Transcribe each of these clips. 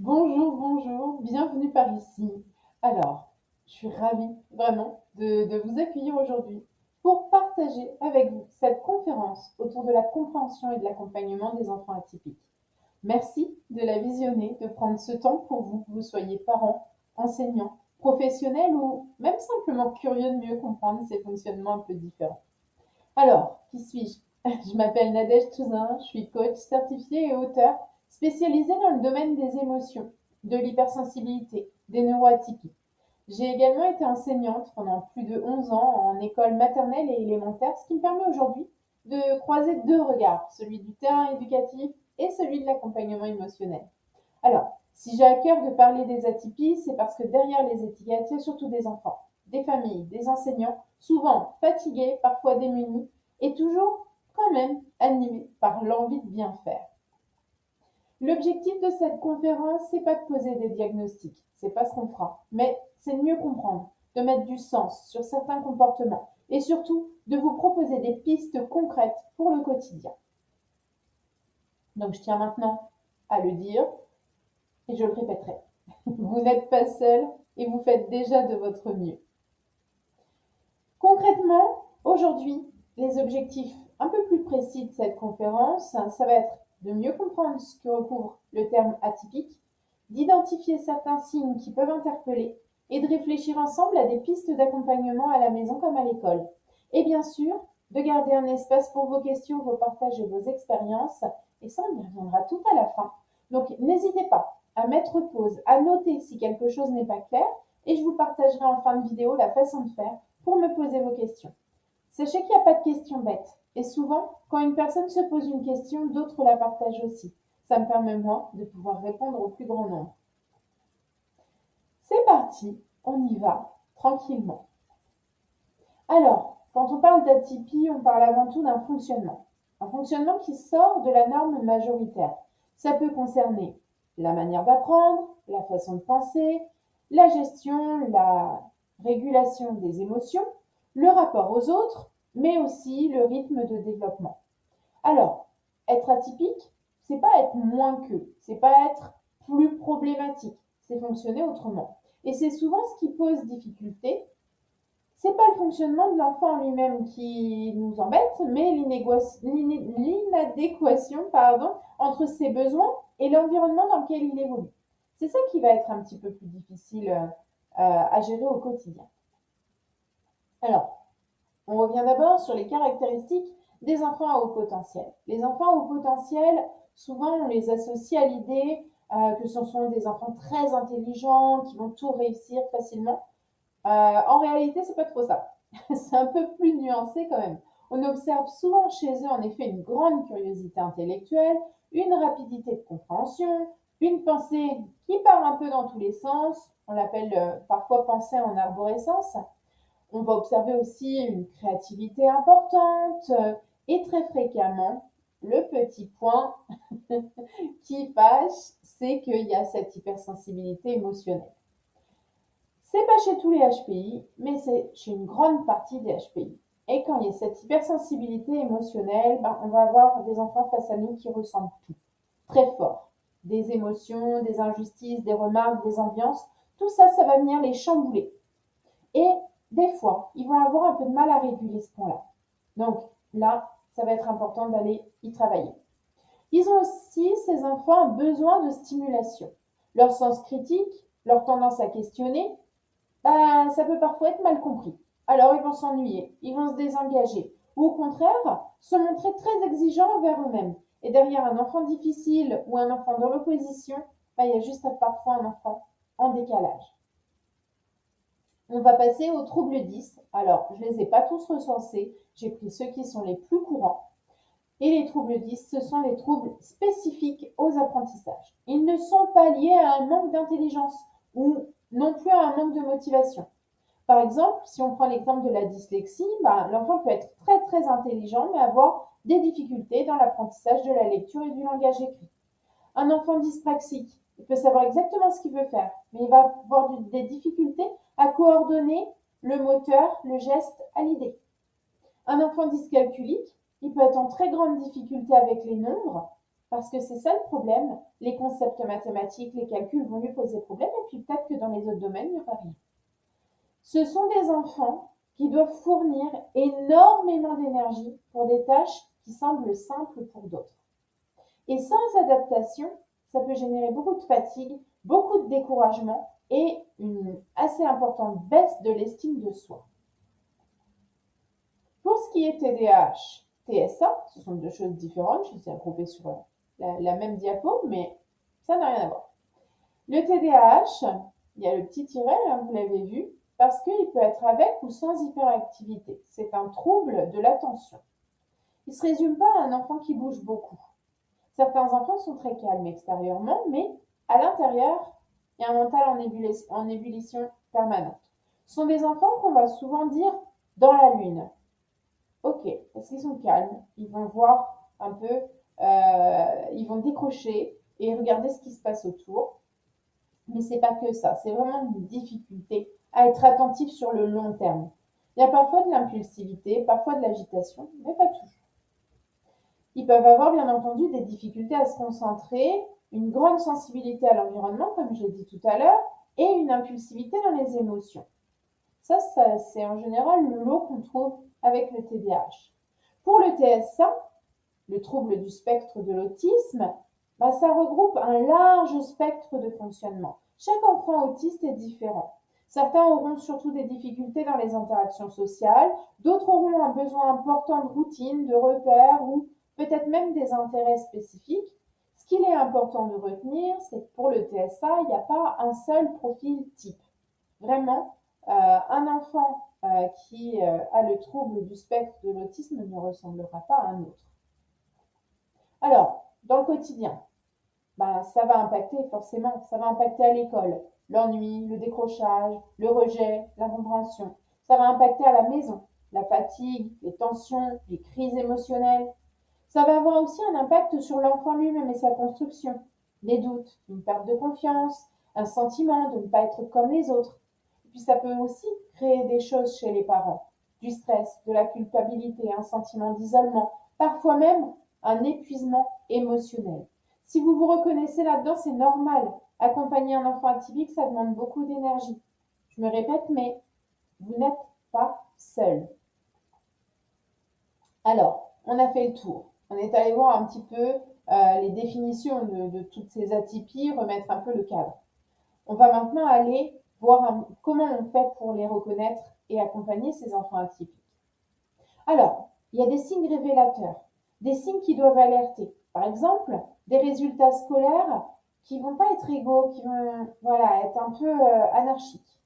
Bonjour, bonjour, bienvenue par ici. Alors, je suis ravie vraiment de vous accueillir aujourd'hui pour partager avec vous cette conférence autour de la compréhension et de l'accompagnement des enfants atypiques. Merci de la visionner, de prendre ce temps pour vous, que vous soyez parents, enseignants, professionnels ou même simplement curieux de mieux comprendre ces fonctionnements un peu différents. Alors, qui suis-je? Je m'appelle Nadège Touzin, je suis coach certifiée et auteur spécialisée dans le domaine des émotions, de l'hypersensibilité, des neuroatypies. J'ai également été enseignante pendant plus de 11 ans en école maternelle et élémentaire, ce qui me permet aujourd'hui de croiser deux regards, celui du terrain éducatif et celui de l'accompagnement émotionnel. Alors, si j'ai à cœur de parler des atypies, c'est parce que derrière les étiquettes, il y a surtout des enfants, des familles, des enseignants, souvent fatigués, parfois démunis, et toujours quand même animés par l'envie de bien faire. L'objectif de cette conférence, c'est pas de poser des diagnostics, c'est pas ce qu'on fera, mais c'est de mieux comprendre, de mettre du sens sur certains comportements et surtout de vous proposer des pistes concrètes pour le quotidien. Donc je tiens maintenant à le dire et je le répéterai. Vous n'êtes pas seul et vous faites déjà de votre mieux. Concrètement, aujourd'hui, les objectifs un peu plus précis de cette conférence, ça va être de mieux comprendre ce que recouvre le terme atypique, d'identifier certains signes qui peuvent interpeller et de réfléchir ensemble à des pistes d'accompagnement à la maison comme à l'école. Et bien sûr, de garder un espace pour vos questions, vos partages et vos expériences. Et ça, on y reviendra tout à la fin. Donc, n'hésitez pas à mettre pause, à noter si quelque chose n'est pas clair et je vous partagerai en fin de vidéo la façon de faire pour me poser vos questions. Sachez qu'il n'y a pas de questions bêtes. Et souvent, quand une personne se pose une question, d'autres la partagent aussi. Ça me permet, moi, de pouvoir répondre au plus grand nombre. C'est parti, on y va, tranquillement. Alors, quand on parle d'atypie, on parle avant tout d'un fonctionnement. Un fonctionnement qui sort de la norme majoritaire. Ça peut concerner la manière d'apprendre, la façon de penser, la gestion, la régulation des émotions, le rapport aux autres, mais aussi le rythme de développement. Alors, être atypique, c'est pas être moins que, c'est pas être plus problématique, c'est fonctionner autrement. Et c'est souvent ce qui pose difficulté. C'est pas le fonctionnement de l'enfant lui-même qui nous embête, mais l'inadéquation entre ses besoins et l'environnement dans lequel il évolue. C'est ça qui va être un petit peu plus difficile à gérer au quotidien. Alors, on revient d'abord sur les caractéristiques des enfants à haut potentiel. Les enfants à haut potentiel, souvent on les associe à l'idée que ce sont des enfants très intelligents, qui vont tout réussir facilement. En réalité, c'est pas trop ça. C'est un peu plus nuancé quand même. On observe souvent chez eux en effet une grande curiosité intellectuelle, une rapidité de compréhension, une pensée qui part un peu dans tous les sens. On l'appelle parfois pensée en arborescence. On va observer aussi une créativité importante et très fréquemment, le petit point qui fâche, c'est qu'il y a cette hypersensibilité émotionnelle. C'est pas chez tous les HPI, mais c'est chez une grande partie des HPI. Et quand il y a cette hypersensibilité émotionnelle, on va avoir des enfants face à nous qui ressentent tout, très fort. Des émotions, des injustices, des remarques, des ambiances, tout ça, ça va venir les chambouler. Et des fois, ils vont avoir un peu de mal à réguler ce point-là. Donc là, ça va être important d'aller y travailler. Ils ont aussi, ces enfants, un besoin de stimulation. Leur sens critique, leur tendance à questionner, ça peut parfois être mal compris. Alors ils vont s'ennuyer, ils vont se désengager, ou au contraire, se montrer très exigeants envers eux-mêmes. Et derrière un enfant difficile ou un enfant de l'opposition, il y a juste parfois un enfant en décalage. On va passer aux troubles 10. Alors, je ne les ai pas tous recensés, j'ai pris ceux qui sont les plus courants. Et les troubles 10, ce sont les troubles spécifiques aux apprentissages. Ils ne sont pas liés à un manque d'intelligence ou non plus à un manque de motivation. Par exemple, si on prend l'exemple de la dyslexie, l'enfant peut être très très intelligent mais avoir des difficultés dans l'apprentissage de la lecture et du langage écrit. Un enfant dyspraxique, il peut savoir exactement ce qu'il veut faire, mais il va avoir des difficultés à coordonner le moteur, le geste à l'idée. Un enfant dyscalculique, il peut être en très grande difficulté avec les nombres, Parce que c'est ça le problème. Les concepts mathématiques, les calculs vont lui poser problème et puis peut-être que dans les autres domaines, il n'y aura rien. Ce sont des enfants qui doivent fournir énormément d'énergie pour des tâches qui semblent simples pour d'autres. Et sans adaptation, ça peut générer beaucoup de fatigue, beaucoup de découragement et une assez importante baisse de l'estime de soi. Pour ce qui est TDAH, TSA, ce sont deux choses différentes. Je les ai regroupées sur la même diapo, mais ça n'a rien à voir. Le TDAH, il y a le petit tiret, là, vous l'avez vu, parce qu'il peut être avec ou sans hyperactivité. C'est un trouble de l'attention. Il ne se résume pas à un enfant qui bouge beaucoup. Certains enfants sont très calmes extérieurement, mais à l'intérieur, il y a un mental en ébullition permanente. Ce sont des enfants qu'on va souvent dire dans la lune. Ok, parce qu'ils sont calmes, ils vont voir un peu, ils vont décrocher et regarder ce qui se passe autour. Mais c'est pas que ça, c'est vraiment une difficulté à être attentif sur le long terme. Il y a parfois de l'impulsivité, parfois de l'agitation, mais pas toujours. Ils peuvent avoir bien entendu des difficultés à se concentrer, une grande sensibilité à l'environnement, comme je l'ai dit tout à l'heure, et une impulsivité dans les émotions. Ça c'est en général le lot qu'on trouve avec le TDAH. Pour le TSA, le trouble du spectre de l'autisme, ça regroupe un large spectre de fonctionnement. Chaque enfant autiste est différent. Certains auront surtout des difficultés dans les interactions sociales, d'autres auront un besoin important de routine, de repères ou peut-être même des intérêts spécifiques. Ce qu'il est important de retenir, c'est que pour le TSA, il n'y a pas un seul profil type. Vraiment, un enfant qui a le trouble du spectre de l'autisme ne ressemblera pas à un autre. Alors, dans le quotidien, ça va impacter forcément, ça va impacter à l'école, l'ennui, le décrochage, le rejet, l'incompréhension. Ça va impacter à la maison, la fatigue, les tensions, les crises émotionnelles. Ça va avoir aussi un impact sur l'enfant lui-même et sa construction. Les doutes, une perte de confiance, un sentiment de ne pas être comme les autres. Et puis ça peut aussi créer des choses chez les parents, du stress, de la culpabilité, un sentiment d'isolement, parfois même un épuisement émotionnel. Si vous vous reconnaissez là-dedans, c'est normal. Accompagner un enfant atypique, ça demande beaucoup d'énergie. Je me répète, mais vous n'êtes pas seul. Alors, on a fait le tour. On est allé voir un petit peu les définitions de toutes ces atypies, remettre un peu le cadre. On va maintenant aller voir comment on fait pour les reconnaître et accompagner ces enfants atypiques. Alors, il y a des signes révélateurs, des signes qui doivent alerter. Par exemple, des résultats scolaires qui vont pas être égaux, qui vont être un peu anarchiques.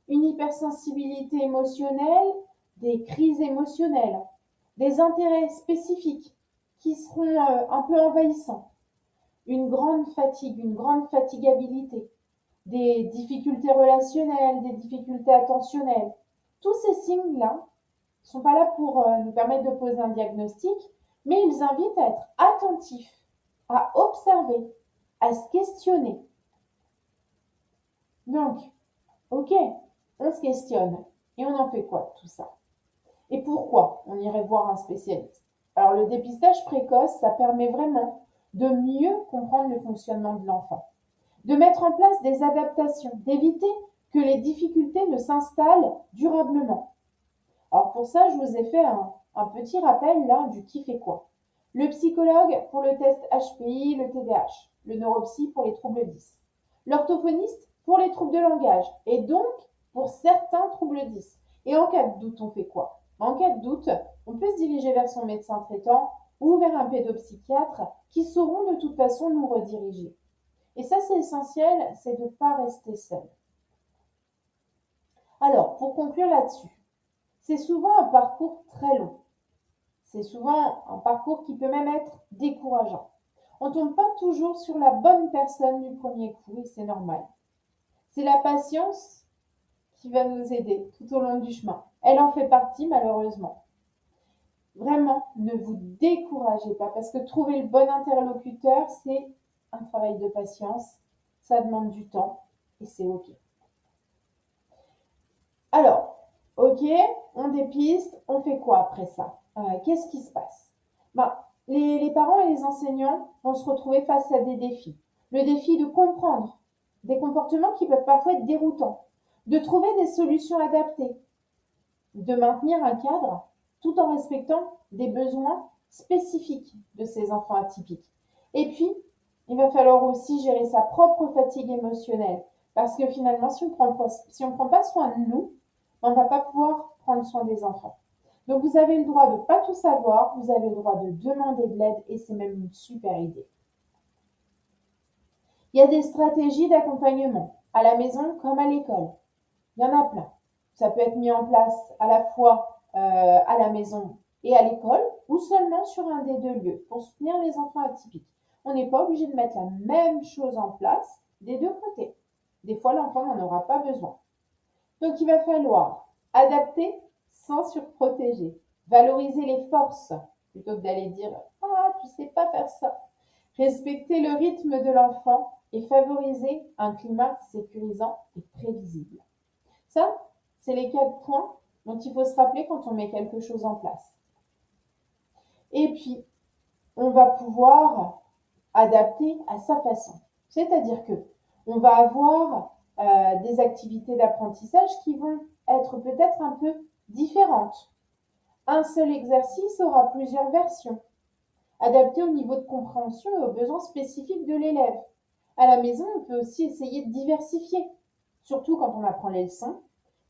Une hypersensibilité émotionnelle, des crises émotionnelles, des intérêts spécifiques qui seront un peu envahissants, une grande fatigue, une grande fatigabilité, des difficultés relationnelles, des difficultés attentionnelles. Tous ces signes-là ne sont pas là pour nous permettre de poser un diagnostic, mais ils invitent à être attentifs, à observer, à se questionner. Donc, ok, on se questionne et on en fait quoi de tout ça? Et pourquoi on irait voir un spécialiste? Alors le dépistage précoce, ça permet vraiment de mieux comprendre le fonctionnement de l'enfant, de mettre en place des adaptations, d'éviter que les difficultés ne s'installent durablement. Alors pour ça, je vous ai fait un petit rappel là du qui fait quoi. Le psychologue pour le test HPI, le TDAH, le neuropsy pour les troubles 10, l'orthophoniste pour les troubles de langage et donc pour certains troubles 10. Et en cas de doute, on fait quoi? En cas de doute, on peut se diriger vers son médecin traitant ou vers un pédopsychiatre qui sauront de toute façon nous rediriger. Et ça, c'est essentiel, c'est de ne pas rester seul. Alors, pour conclure là-dessus, c'est souvent un parcours très long. C'est souvent un parcours qui peut même être décourageant. On ne tombe pas toujours sur la bonne personne du premier coup et c'est normal. C'est la patience qui va nous aider tout au long du chemin. Elle en fait partie malheureusement. Vraiment, ne vous découragez pas parce que trouver le bon interlocuteur, c'est un travail de patience. Ça demande du temps et c'est ok. Alors, ok, on dépiste, on fait quoi après ça? Qu'est-ce qui se passe? Les parents et les enseignants vont se retrouver face à des défis. Le défi de comprendre des comportements qui peuvent parfois être déroutants, de trouver des solutions adaptées, de maintenir un cadre tout en respectant des besoins spécifiques de ces enfants atypiques. Et puis, il va falloir aussi gérer sa propre fatigue émotionnelle. Parce que finalement, si on prend pas soin de nous, on ne va pas pouvoir prendre soin des enfants. Donc, vous avez le droit de ne pas tout savoir, vous avez le droit de demander de l'aide et c'est même une super idée. Il y a des stratégies d'accompagnement, à la maison comme à l'école. Il y en a plein. Ça peut être mis en place à la fois à la maison et à l'école ou seulement sur un des deux lieux pour soutenir les enfants atypiques. On n'est pas obligé de mettre la même chose en place des deux côtés. Des fois, l'enfant n'en aura pas besoin. Donc, il va falloir adapter sans surprotéger, valoriser les forces plutôt que d'aller dire ah, tu sais pas faire ça. Respecter le rythme de l'enfant et favoriser un climat sécurisant et prévisible. Ça, c'est les 4 points dont il faut se rappeler quand on met quelque chose en place. Et puis, on va pouvoir adapter à sa façon. C'est-à-dire que on va avoir des activités d'apprentissage qui vont être peut-être un peu différentes. Un seul exercice aura plusieurs versions, adaptées au niveau de compréhension et aux besoins spécifiques de l'élève. À la maison, on peut aussi essayer de diversifier, surtout quand on apprend les leçons.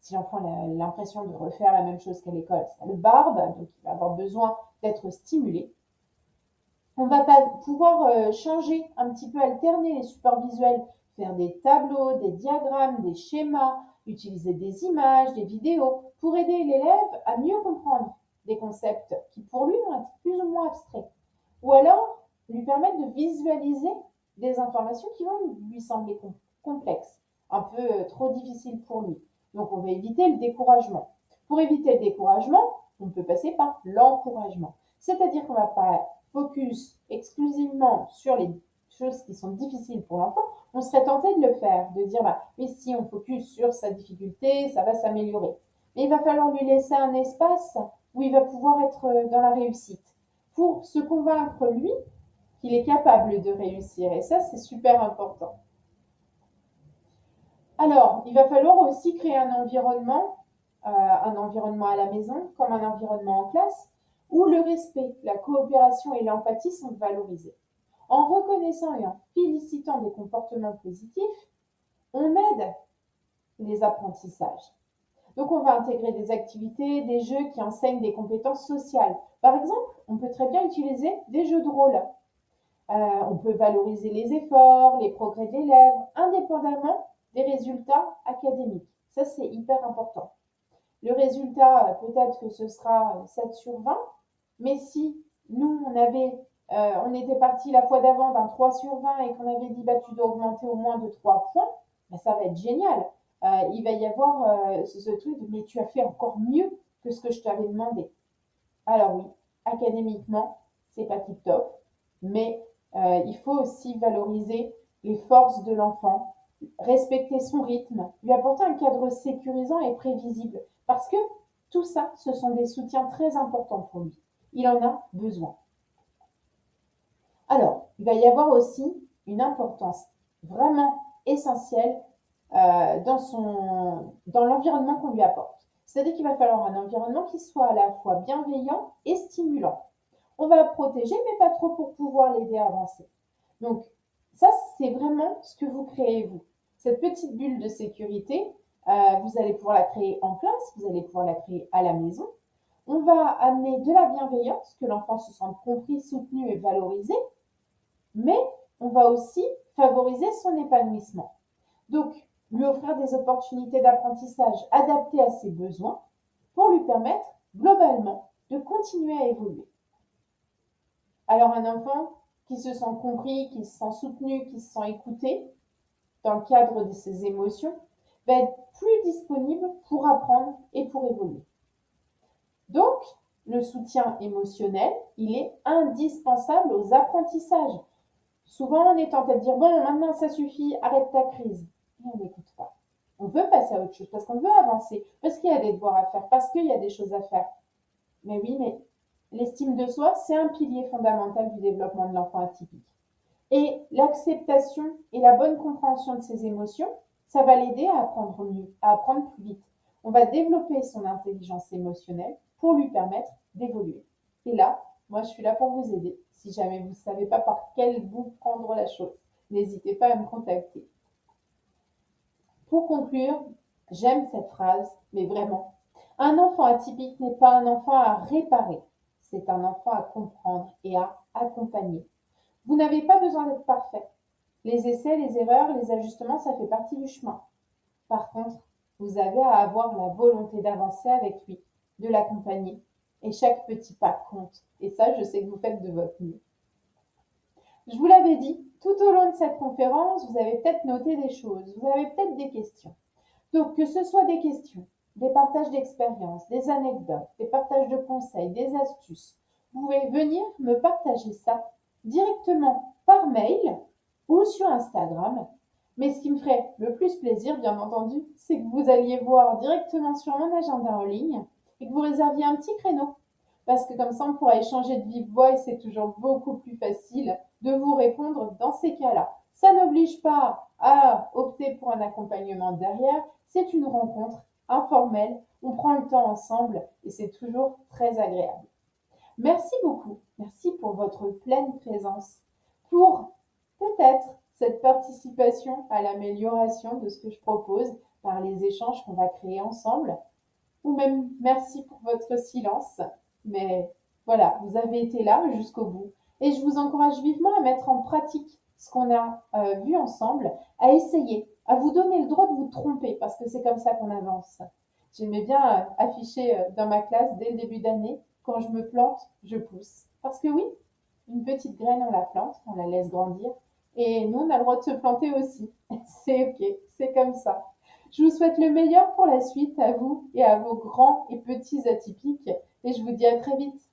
Si l'enfant a l'impression de refaire la même chose qu'à l'école, ça le barbe, donc il va avoir besoin d'être stimulé. On va pouvoir changer un petit peu, alterner les supports visuels, faire des tableaux, des diagrammes, des schémas, utiliser des images, des vidéos, pour aider l'élève à mieux comprendre des concepts qui pour lui vont être plus ou moins abstraits. Ou alors lui permettre de visualiser des informations qui vont lui sembler complexes, un peu trop difficiles pour lui. Donc on va éviter le découragement. Pour éviter le découragement, on peut passer par l'encouragement. C'est-à-dire qu'on ne va pas focus exclusivement sur les choses qui sont difficiles pour l'enfant, on serait tenté de le faire, de dire bah, mais si on focus sur sa difficulté, ça va s'améliorer. Mais il va falloir lui laisser un espace où il va pouvoir être dans la réussite pour se convaincre lui qu'il est capable de réussir. Et ça, c'est super important. Alors, il va falloir aussi créer un environnement à la maison, comme un environnement en classe, où le respect, la coopération et l'empathie sont valorisés. En reconnaissant et en félicitant des comportements positifs, on aide les apprentissages. Donc, on va intégrer des activités, des jeux qui enseignent des compétences sociales. Par exemple, on peut très bien utiliser des jeux de rôle. On peut valoriser les efforts, les progrès de l'élève, indépendamment des résultats académiques. Ça, c'est hyper important. Le résultat, peut-être que ce sera 7 sur 20, mais si nous, on était parti la fois d'avant d'un 3 sur 20 et qu'on avait dit, bah, tu dois augmenter au moins de 3 points, bah, ça va être génial. Il va y avoir ce truc de, mais tu as fait encore mieux que ce que je t'avais demandé. Alors oui, académiquement, c'est pas tip top, mais il faut aussi valoriser les forces de l'enfant, respecter son rythme, lui apporter un cadre sécurisant et prévisible. Parce que tout ça, ce sont des soutiens très importants pour lui. Il en a besoin. Alors, il va y avoir aussi une importance vraiment essentielle dans l'environnement qu'on lui apporte. C'est-à-dire qu'il va falloir un environnement qui soit à la fois bienveillant et stimulant. On va protéger, mais pas trop pour pouvoir l'aider à avancer. Donc, ça, c'est vraiment ce que vous créez, vous. Cette petite bulle de sécurité, vous allez pouvoir la créer en classe, vous allez pouvoir la créer à la maison. On va amener de la bienveillance, que l'enfant se sente compris, soutenu et valorisé, mais on va aussi favoriser son épanouissement. Donc, lui offrir des opportunités d'apprentissage adaptées à ses besoins pour lui permettre, globalement, de continuer à évoluer. Alors, un enfant qui se sent compris, qui se sent soutenu, qui se sent écouté dans le cadre de ses émotions, va être plus disponible pour apprendre et pour évoluer. Donc, le soutien émotionnel, il est indispensable aux apprentissages. Souvent, on est tenté de dire, bon, maintenant ça suffit, arrête ta crise. Et on n'écoute pas. On veut passer à autre chose parce qu'on veut avancer, parce qu'il y a des devoirs à faire, parce qu'il y a des choses à faire. Mais oui, mais L'estime de soi, c'est un pilier fondamental du développement de l'enfant atypique. Et l'acceptation et la bonne compréhension de ses émotions, ça va l'aider à apprendre mieux, à apprendre plus vite. On va développer son intelligence émotionnelle pour lui permettre d'évoluer. Et là, moi, je suis là pour vous aider. Si jamais vous ne savez pas par quel bout prendre la chose, n'hésitez pas à me contacter. Pour conclure, j'aime cette phrase, mais vraiment. Un enfant atypique n'est pas un enfant à réparer, c'est un enfant à comprendre et à accompagner. Vous n'avez pas besoin d'être parfait. Les essais, les erreurs, les ajustements, ça fait partie du chemin. Par contre, vous avez à avoir la volonté d'avancer avec lui, de l'accompagner. Et chaque petit pas compte. Et ça, je sais que vous faites de votre mieux. Je vous l'avais dit, tout au long de cette conférence, vous avez peut-être noté des choses, vous avez peut-être des questions. Donc, que ce soit des questions, des partages d'expériences, des anecdotes, des partages de conseils, des astuces, vous pouvez venir me partager ça directement par mail ou sur Instagram. Mais ce qui me ferait le plus plaisir, bien entendu, c'est que vous alliez voir directement sur mon agenda en ligne et que vous réserviez un petit créneau. Parce que comme ça, on pourra échanger de vive voix et c'est toujours beaucoup plus facile de vous répondre dans ces cas-là. Ça n'oblige pas à opter pour un accompagnement derrière, c'est une rencontre informelle, on prend le temps ensemble et c'est toujours très agréable. Merci beaucoup, merci pour votre pleine présence, pour peut-être cette participation à l'amélioration de ce que je propose par les échanges qu'on va créer ensemble, ou même merci pour votre silence, mais voilà, vous avez été là jusqu'au bout et je vous encourage vivement à mettre en pratique ce qu'on a vu ensemble, à essayer, à vous donner le droit de vous tromper parce que c'est comme ça qu'on avance. J'aimais bien afficher dans ma classe dès le début d'année, quand je me plante, je pousse. Parce que oui, une petite graine, on la plante, on la laisse grandir. Et nous, on a le droit de se planter aussi. C'est ok, c'est comme ça. Je vous souhaite le meilleur pour la suite à vous et à vos grands et petits atypiques. Et je vous dis à très vite.